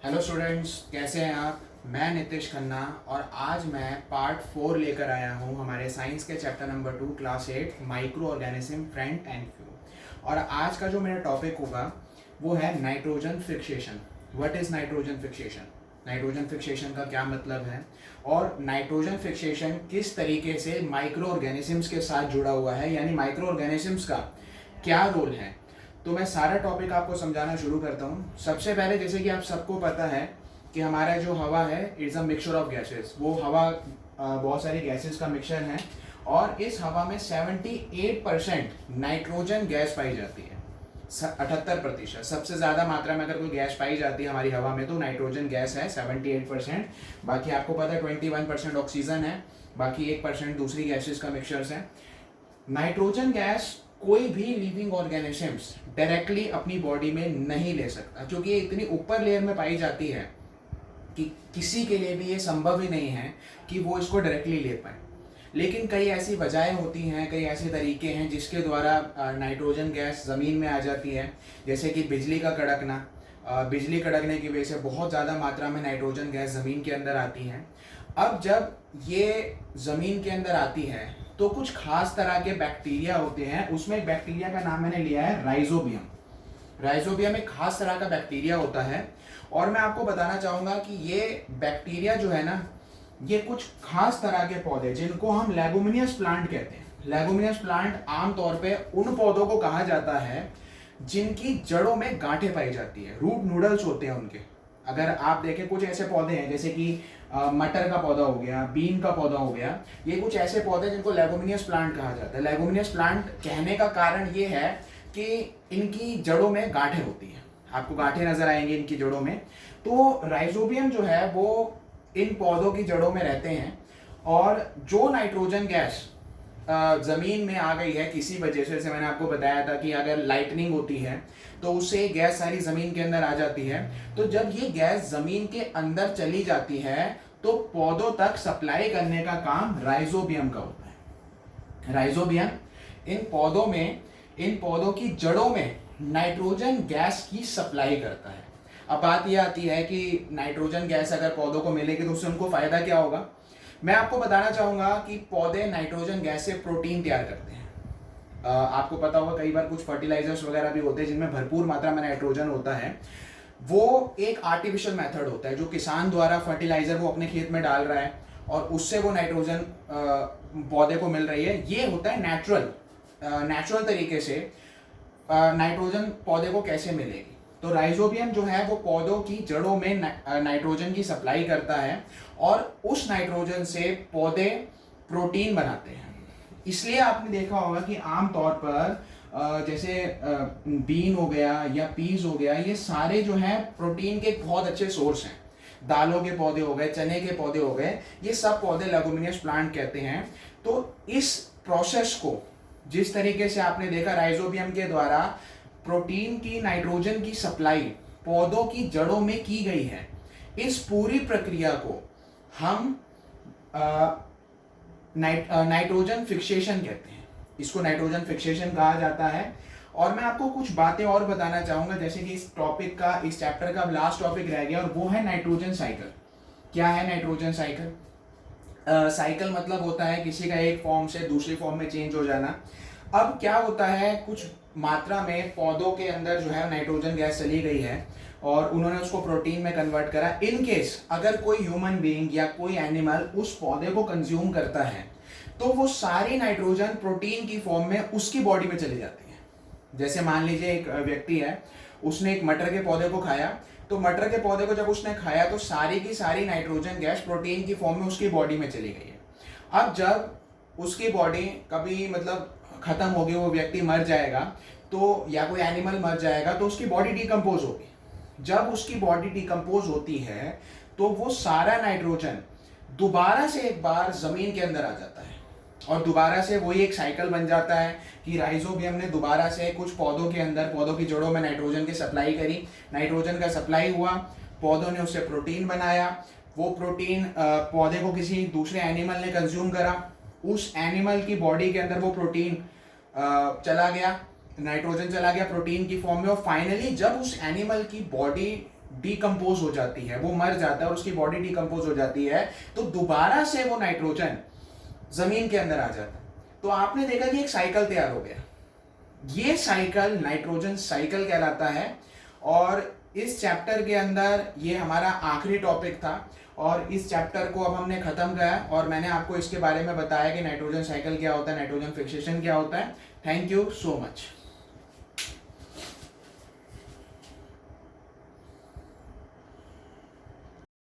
Hello students, कैसे हैं आप। मैं नितिश खन्ना और आज मैं पार्ट 4 लेकर आया हूं हमारे साइंस के chapter number 2 class 8 micro organism front end view. और आज का जो मेरा टॉपिक होगा वो है nitrogen fixation. What is nitrogen fixation, nitrogen fixation का क्या मतलब है और नाइट्रोजन फिक्सेशन किस तरीके से माइक्रो ऑर्गेनिजम्स के साथ जुड़ा हुआ है, यानी माइक्रो ऑर्गेनिजम्स का क्या रोल है। तो मैं सारा टॉपिक आपको समझाना शुरू करता हूँ। सबसे पहले, जैसे कि आप सबको पता है कि हमारा जो हवा है it's a mixture of gases. वो हवा बहुत सारी गैसेस का मिक्सचर है और इस हवा में 78% नाइट्रोजन गैस पाई जाती है। 78%, सबसे ज़्यादा मात्रा में अगर कोई गैस पाई जाती है हमारी हवा में तो नाइट्रोजन गैस है 78%। बाकी आपको पता है 21% ऑक्सीजन है, बाकी 1% दूसरी गैसेस का मिक्सचर्स है। नाइट्रोजन गैस कोई भी लिविंग ऑर्गेनिजम्स डायरेक्टली अपनी बॉडी में नहीं ले सकता, क्योंकि ये इतनी ऊपर लेयर में पाई जाती है कि किसी के लिए भी ये संभव ही नहीं है कि वो इसको डायरेक्टली ले पाए। लेकिन कई ऐसी वजहें होती हैं, कई ऐसे तरीके हैं जिसके द्वारा नाइट्रोजन गैस ज़मीन में आ जाती है। जैसे कि बिजली का कड़कना, बिजली कड़कने की वजह से बहुत ज़्यादा मात्रा में नाइट्रोजन गैस ज़मीन के अंदर आती है। अब जब ये ज़मीन के अंदर आती है तो कुछ खास तरह के बैक्टीरिया होते हैं। उसमें एक बैक्टीरिया का नाम मैंने लिया है राइजोबियम। राइजोबियम एक खास तरह का बैक्टीरिया होता है और मैं आपको बताना चाहूँगा कि ये बैक्टीरिया जो है ना, ये कुछ खास तरह के पौधे जिनको हम लेगुमिनियस प्लांट कहते हैं। लेगुमिनियस प्लांट आमतौर पे उन पौधों को कहा जाता है जिनकी जड़ों में गांठें पाई जाती है, रूट नूडल्स होते हैं उनके। अगर आप देखें कुछ ऐसे पौधे हैं जैसे कि मटर का पौधा हो गया, बीन का पौधा हो गया, ये कुछ ऐसे पौधे जिनको लेगुमिनियस प्लांट कहा जाता है। लेगुमिनियस प्लांट कहने का कारण ये है कि इनकी जड़ों में गांठें होती हैं, आपको गांठें नजर आएंगी इनकी जड़ों में। तो राइजोबियम जो है वो इन पौधों की जड़ों में रहते हैं और जो नाइट्रोजन गैस जमीन में आ गई है किसी वजह से, जैसे मैंने आपको बताया था कि अगर लाइटनिंग होती है तो उससे गैस सारी जमीन के अंदर आ जाती है। तो जब ये गैस जमीन के अंदर चली जाती है तो पौधों तक सप्लाई करने का काम राइजोबियम का होता है। राइजोबियम इन पौधों की जड़ों में नाइट्रोजन गैस की सप्लाई करता है। अब बात यह आती है कि नाइट्रोजन गैस अगर पौधों को मिलेगी तो उससे उनको फायदा क्या होगा। मैं आपको बताना चाहूंगा कि पौधे नाइट्रोजन गैस से प्रोटीन तैयार करते हैं। आपको पता होगा कई बार कुछ फर्टिलाइजर्स वगैरह भी होते हैं जिनमें भरपूर मात्रा में नाइट्रोजन होता है। वो एक आर्टिफिशियल मेथड होता है जो किसान द्वारा फर्टिलाइजर वो अपने खेत में डाल रहा है और उससे वो नाइट्रोजन पौधे को मिल रही है। ये होता है नेचुरल तरीके से नाइट्रोजन पौधे को कैसे मिलेगी। तो राइजोबियम जो है वो पौधों की जड़ों में नाइट्रोजन की सप्लाई करता है और उस नाइट्रोजन से पौधे प्रोटीन बनाते हैं। इसलिए आपने देखा होगा कि आमतौर पर जैसे बीन हो गया या पीज हो गया, ये सारे जो हैं प्रोटीन के बहुत अच्छे सोर्स हैं। दालों के पौधे हो गए, चने के पौधे हो गए, ये सब पौधे लेगुमिनियस प्लांट कहते हैं। तो इस प्रोसेस को जिस तरीके से आपने देखा राइजोबियम के द्वारा प्रोटीन की नाइट्रोजन की सप्लाई पौधों की जड़ों में की गई है, इस पूरी प्रक्रिया को हम नाइट्रोजन फिक्सेशन कहते हैं। इसको नाइट्रोजन फिक्सेशन कहा जाता है। और मैं आपको कुछ बातें और बताना चाहूंगा, जैसे कि इस टॉपिक का, इस चैप्टर का लास्ट टॉपिक रह गया और वो है नाइट्रोजन साइकिल। क्या है नाइट्रोजन साइकिल? साइकिल मतलब होता है किसी का एक फॉर्म से दूसरी फॉर्म में चेंज हो जाना। अब क्या होता है, कुछ मात्रा में पौधों के अंदर जो है नाइट्रोजन गैस चली गई है और उन्होंने उसको प्रोटीन में कन्वर्ट करा। इन केस अगर कोई ह्यूमन बीइंग या कोई एनिमल उस पौधे को कंज्यूम करता है तो वो सारी नाइट्रोजन प्रोटीन की फॉर्म में उसकी बॉडी में चली जाती है। जैसे मान लीजिए एक व्यक्ति है, उसने एक मटर के पौधे को खाया, तो मटर के पौधे को जब उसने खाया तो सारी की सारी नाइट्रोजन गैस प्रोटीन की फॉर्म में उसकी बॉडी में चली गई है। अब जब उसकी बॉडी कभी मतलब खत्म होगी, वो व्यक्ति मर जाएगा तो, या कोई एनिमल मर जाएगा तो उसकी बॉडी डिकम्पोज होगी। जब उसकी बॉडी डिकम्पोज होती है तो वो सारा नाइट्रोजन दोबारा से एक बार जमीन के अंदर आ जाता है और दोबारा से वही एक साइकिल बन जाता है कि राइजोबियम ने दोबारा से कुछ पौधों के अंदर, पौधों की जड़ों में नाइट्रोजन की सप्लाई करी। नाइट्रोजन का सप्लाई हुआ, पौधों ने उससे प्रोटीन बनाया, वो प्रोटीन पौधे को किसी दूसरे एनिमल ने कंज्यूम करा, उस एनिमल की बॉडी के अंदर वो प्रोटीन चला गया, नाइट्रोजन चला गया प्रोटीन की फॉर्म में। और फाइनली जब उस एनिमल की बॉडी डिकम्पोज हो जाती है, वो मर जाता है और उसकी बॉडी डिकम्पोज हो जाती है, तो दोबारा से वो नाइट्रोजन जमीन के अंदर आ जाता है। तो आपने देखा कि एक साइकिल तैयार हो गया, ये साइकिल नाइट्रोजन साइकिल कहलाता है। और इस चैप्टर के अंदर ये हमारा आखिरी टॉपिक था और इस चैप्टर को अब हमने खत्म किया और मैंने आपको इसके बारे में बताया कि नाइट्रोजन साइकिल क्या होता है, नाइट्रोजन फिक्सेशन क्या होता है। Thank you so much.